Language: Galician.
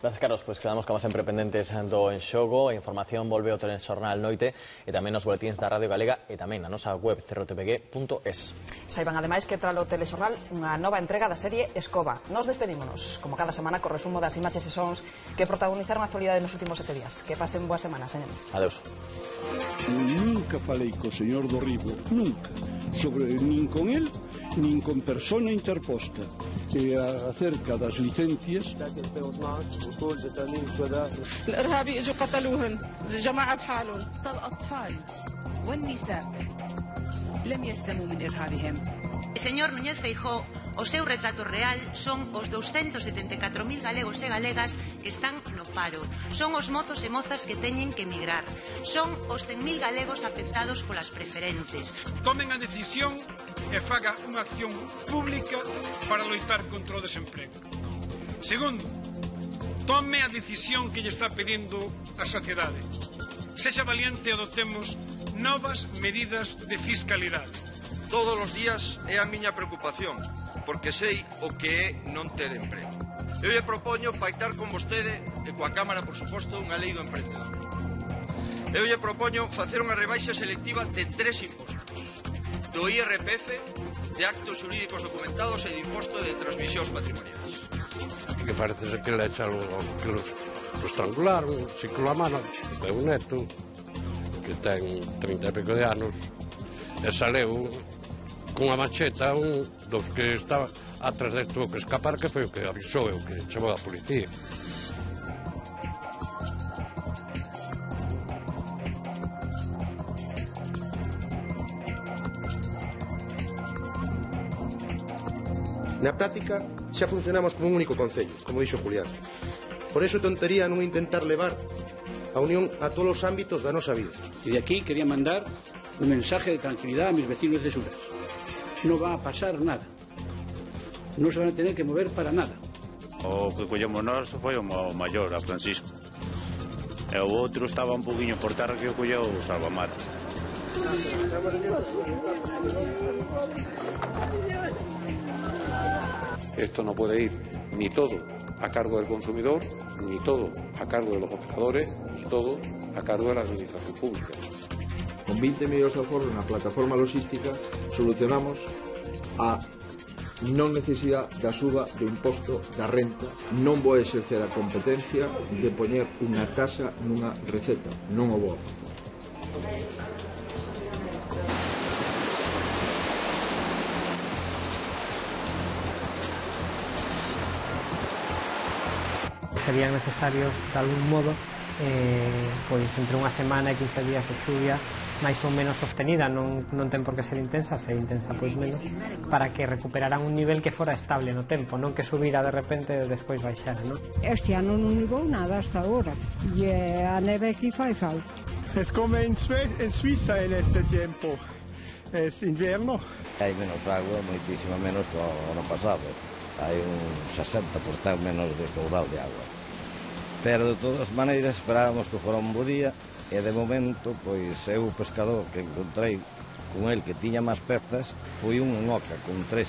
Gracias, Carlos. Pois quedamos como sempre pendentes do En Xogo. A información volve ao telexornal Noite e tamén nos boletíns da Radio Galega e tamén na nosa web cerrotpg.es. Saiban ademais que tralo telexornal unha nova entrega da serie Escoba. Nos despedímonos, como cada semana, co resumo das imaxes e sons que protagonizaron a actualidade nos últimos 7 días. Que pasen boa semana, señores. Adeus. Nunca falei co señor do Ribo, nunca, sobre nin con el, nin con persona interposta, acerca das licencias. الإرهابي اجوا قتلوهن جماعة بحالهم الأطفال والنساء لم يسلموا من إرهابهم. Señor Núñez Feijóo, o seu retrato real son os 274.000 galegos e galegas que están no paro. Son os mozos e mozas que teñen que emigrar. Son os 100.000 galegos afectados polas preferentes. Tomen a decisión e faga unha acción pública para loitar contra o desemprego. Segundo, tome a decisión que lle está pedindo a sociedade. Sexa valiente e adoptemos novas medidas de fiscalidade. Todos os días é a miña preocupación, porque sei o que é non ter emprego. Eu lle propoño pactar con vostede e coa Cámara, por suposto, unha lei do emprendedor. Eu lle propoño facer unha rebaixa selectiva de 3 impostos: do IRPF, de actos xurídicos documentados e de imposto de transmisións patrimoniais. Que parece que le echa algo que lo estrangularon, si con la mano, de un neto que ten 30 e pico de anos e saleu cunha macheta un dos que estaba atrás del tuvo que escapar, que foi o que avisou e o que chamou a policía. Na práctica xa funcionamos como un único concello, como dixo Julián. Por eso tontería non intentar levar a unión a todos os ámbitos da nosa vida. Y de aquí quería mandar un mensaje de tranquilidad a mis vecinos de Suras. No va a pasar nada. No se van a tener que mover para nada. O que collemos nós foi o maior, a Francisco. E o outro estaba un poquinho por terra que o colleu o Salvamar. Esto no puede ir ni todo a cargo del consumidor, ni todo a cargo de los operadores, ni todo a cargo de la administración pública. Con 20 millóns de aforros na plataforma logística solucionamos a non necesidade da suba do imposto da renta. Non vou exercer a competencia de poñer unha tasa nunha receta, non o vou facer. Serían necesarios de algún modo pois entre unha semana e 15 días de chuvia máis ou menos sostenida, non ten por que ser intensa, se é intensa pois menos, para que recuperaran un nivel que fora estable no tempo, non que subira de repente e despois baixara, non? Este ano non nevou nada hasta agora e a neve aquí fai falta. Es como en Suiza en este tiempo, es invierno. Hai menos agua, moitísima menos que o ano pasado. Hai un 60% menos de caudal de agua. Pero de todas maneiras esperábamos que fora un bo día e de momento, pois eu o pescador que encontrei con el que tiña máis pezas foi un en Oca con 3.